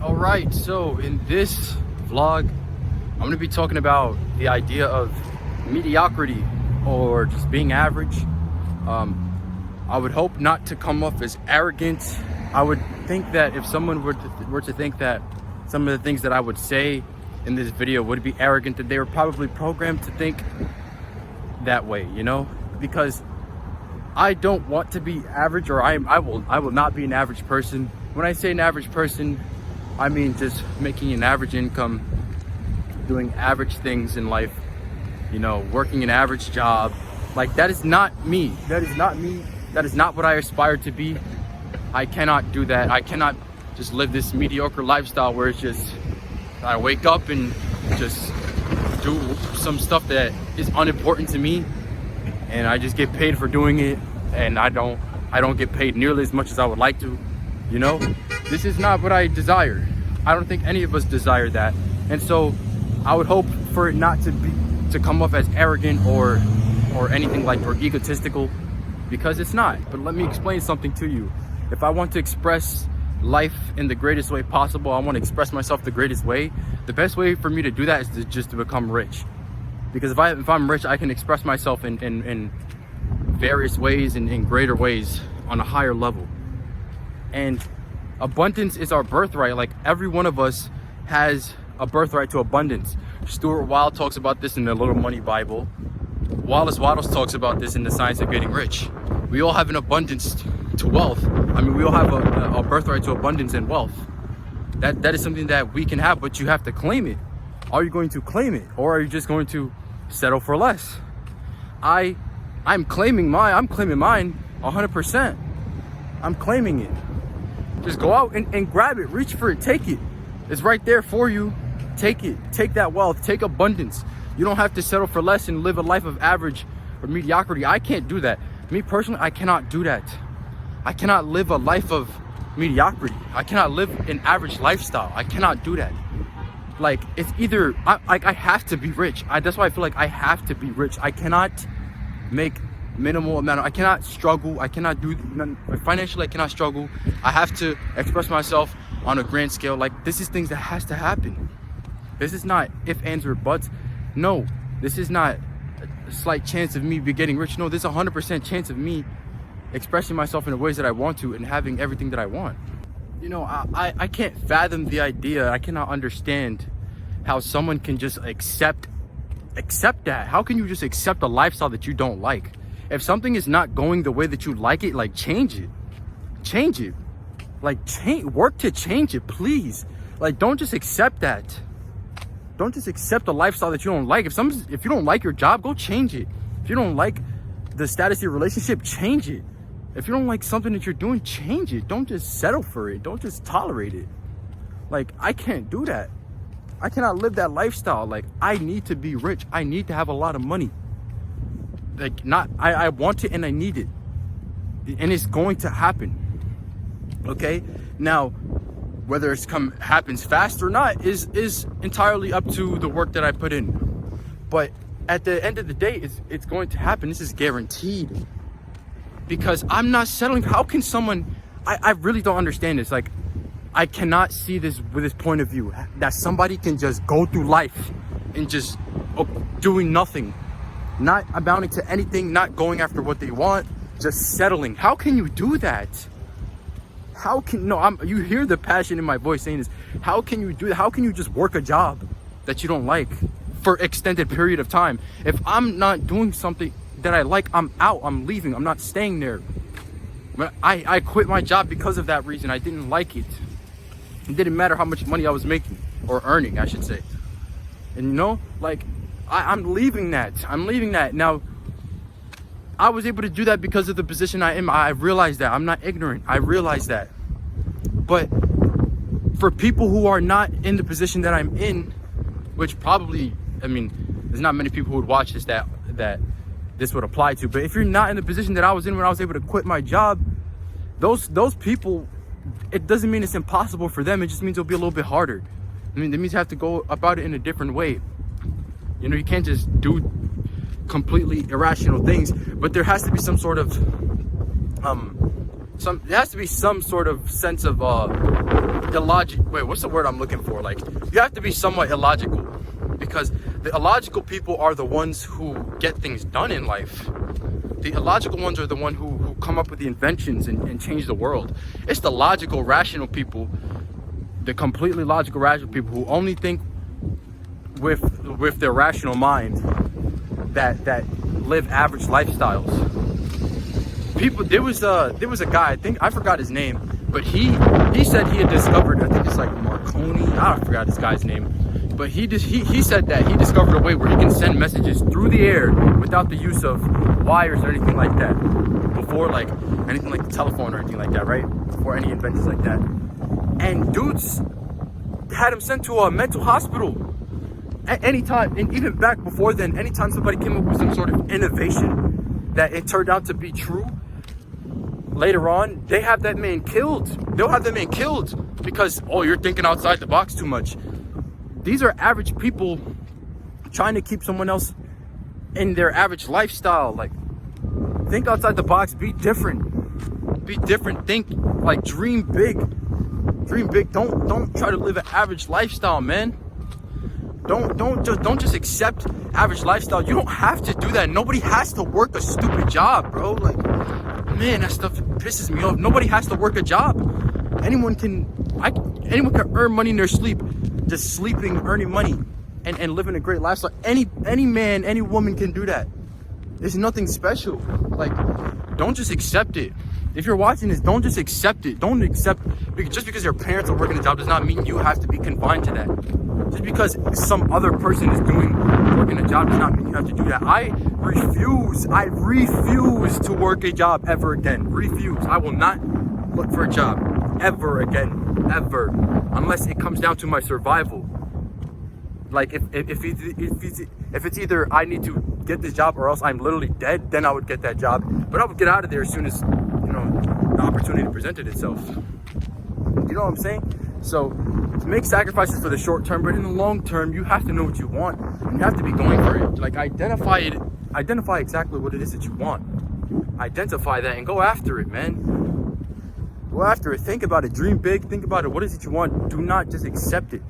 All right, so in this vlog, I'm going to be talking about the idea of mediocrity or just being average. I would hope not to come off as arrogant. I would think that if someone were to think that some of the things that I would say in this video would be arrogant, that they were probably programmed to think that way, you know? Because I don't want to be average, or I will not be an average person. When I say an average person, I mean just making an average income, doing average things in life, you know, working an average job. Like, that is not me. That is not me. That is not what I aspire to be. I cannot do that. I cannot just live this mediocre lifestyle where it's just I wake up and just do some stuff that is unimportant to me, and I just get paid for doing it, and I don't get paid nearly as much as I would like to, you know? This is not what I desire. I don't think any of us desire that. And so I would hope for it not to come off as arrogant or anything like, or egotistical, because it's not. But let me explain something to you. If I want to express life in the greatest way possible, I want to express myself the greatest way, the best way for me to do that is to become rich. Because if I'm rich, I can express myself in various ways and in greater ways on a higher level. And abundance is our birthright. Like, every one of us has a birthright to abundance. Stuart Wilde talks about this in the Little Money Bible. Wallace Wattles talks about this in The Science of Getting Rich. We all have an abundance to wealth. I mean, we all have a birthright to abundance and wealth. That is something that we can have, but you have to claim it. Are you going to claim it, or are you just going to settle for less? I'm claiming mine 100%. I'm claiming it. Just go out and grab it, reach for it, take it. It's right there for you. Take it, take that wealth, take abundance. You don't have to settle for less and live a life of average or mediocrity. I can't do that. Me personally, I cannot do that. I cannot live a life of mediocrity. I cannot live an average lifestyle. I cannot do that. Like, it's either, I have to be rich. That's why I feel like I have to be rich. I cannot make minimal amount I cannot struggle. I cannot do financially. I cannot struggle. I have to express myself on a grand scale. Like, this is things that has to happen. This is not if, ands, or buts. No, this is not a slight chance of me getting rich. No, this is 100% chance of me expressing myself in the ways that I want to and having everything that I want. You know, I can't fathom the idea. I cannot understand how someone can just accept that. How can you just accept a lifestyle that you don't like? If something is not going the way that you like it, like, change it. Like, work to change it, please. Like, don't just accept that. Don't just accept a lifestyle that you don't like. If you don't like your job, go change it. If you don't like the status of your relationship, change it. If you don't like something that you're doing, change it. Don't just settle for it. Don't just tolerate it. Like, I can't do that. I cannot live that lifestyle. Like, I need to be rich. I need to have a lot of money. Like, I want it and I need it. And it's going to happen. Okay? Now, whether it's happens fast or not is entirely up to the work that I put in. But at the end of the day, it's going to happen. This is guaranteed. Because I'm not settling. How can someone, I really don't understand this. Like, I cannot see this with this point of view, that somebody can just go through life and just doing nothing, not amounting to anything, not going after what they want, just settling. How can you do that? You hear the passion in my voice saying this. How can you do that? How can you just work a job that you don't like for extended period of time? If I'm not doing something that I like, I'm out, I'm leaving, I'm not staying there. But I quit my job because of that reason. I didn't like it. It didn't matter how much money I was making, or earning, I should say. And you know, like, I'm leaving that. Now, I was able to do that because of the position I am. I realize that. I'm not ignorant. I realize that. But for people who are not in the position that I'm in, which probably, I mean, there's not many people who would watch this that this would apply to. But if you're not in the position that I was in when I was able to quit my job, those people, it doesn't mean it's impossible for them. It just means it'll be a little bit harder. I mean, that means you have to go about it in a different way. You know, you can't just do completely irrational things, but there has to be some sort of there has to be some sort of sense of illogical. Wait, what's the word I'm looking for? Like, you have to be somewhat illogical, because the illogical people are the ones who get things done in life. The illogical ones are the ones who come up with the inventions and change the world. It's the logical, rational people, the completely logical, rational people who only think with their rational mind that live average lifestyles. People, there was a guy, I forgot his name, but he said he had discovered, I think it's like Marconi, I forgot this guy's name, but he said that he discovered a way where he can send messages through the air without the use of wires or anything like that, before like anything like the telephone or anything like that, right? Before any inventions like that. And dudes had him sent to a mental hospital at any time. And even back before then, anytime somebody came up with some sort of innovation that it turned out to be true, later on, they have that man killed. They'll have that man killed because, oh, you're thinking outside the box too much. These are average people trying to keep someone else in their average lifestyle. Like, think outside the box, be different. Be different. Think, like, dream big. Dream big. Don't try to live an average lifestyle, man. Don't just accept average lifestyle. You don't have to do that. Nobody has to work a stupid job, bro. Like, man, that stuff pisses me off. Nobody has to work a job. Anyone can earn money in their sleep, just sleeping, earning money, and living a great lifestyle. Any man, any woman can do that. There's nothing special. Like, don't just accept it. If you're watching this, don't just accept it. Don't accept, just because your parents are working a job does not mean you have to be confined to that. Just because some other person is working a job does not mean you have to do that. I refuse to work a job ever again. Refuse. I will not look for a job ever again, ever, unless it comes down to my survival. Like, if it's either I need to get this job or else I'm literally dead, then I would get that job. But I would get out of there as soon as, the opportunity presented itself. You know what I'm saying? So, to make sacrifices for the short term, but in the long term, you have to know what you want, and you have to be going for it. Like, identify exactly what it is that you want. Identify that and go after it, man. Go after it. Think about it. Dream big. Think about it. What is it you want? Do not just accept it.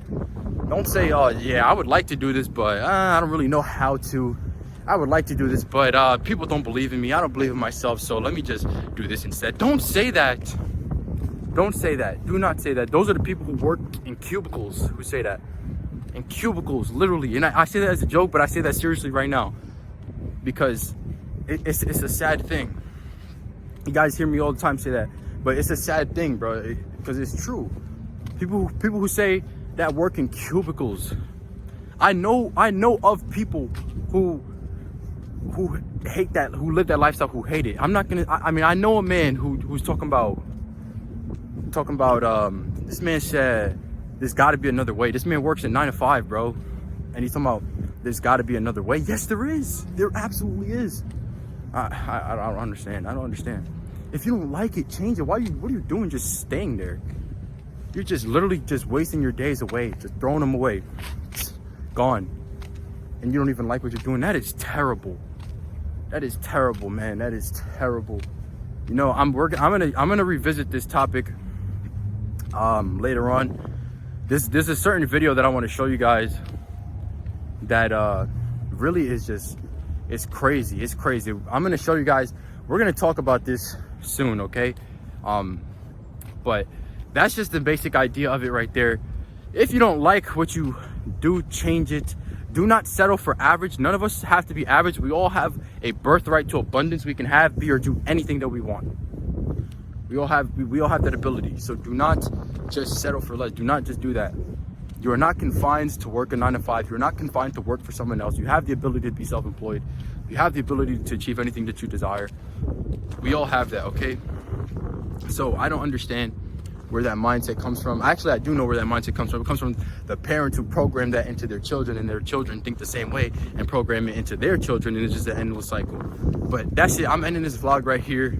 Don't say, oh yeah, I would like to do this, but I don't really know how to. I would like to do this, but people don't believe in me. I don't believe in myself, so let me just do this instead. Don't say that. Don't say that. Do not say that. Those are the people who work in cubicles who say that. In cubicles, literally. And I say that as a joke, but I say that seriously right now. Because it's a sad thing. You guys hear me all the time say that. But it's a sad thing, bro. Because it's true. People who say that work in cubicles. I know of people who hate that, who live that lifestyle, who hate it. I know a man who's talking about this man said there's got to be another way. This man works at 9 to 5, bro, and he's talking about there's got to be another way. Yes, there is. There absolutely is. I don't understand. I don't understand. If you don't like it, change it. What are you doing just staying there? You're just literally just wasting your days away, just throwing them away. Gone. And you don't even like what you're doing. That is terrible. That is terrible, man. That is terrible. I'm gonna revisit this topic later on. There's a certain video that I want to show you guys that really is just, it's crazy. It's crazy. I'm gonna show you guys. We're gonna talk about this soon, okay? But that's just the basic idea of it right there. If you don't like what you do, change it. Do not settle for average. None of us have to be average. We all have a birthright to abundance. We can have, be, or do anything that we want. We all have that ability. So do not just settle for less. Do not just do that. You are not confined to work a 9 to 5. You're not confined to work for someone else. You have the ability to be self-employed. You have the ability to achieve anything that you desire. We all have that, okay? So I don't understand where that mindset comes from. Actually, I do know where that mindset comes from. It comes from the parents who program that into their children, and their children think the same way and program it into their children, and it's just an endless cycle. But that's it. I'm ending this vlog right here.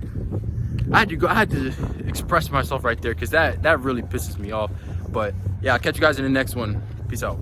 I had to express myself right there because that really pisses me off. But yeah, I'll catch you guys in the next one. Peace out.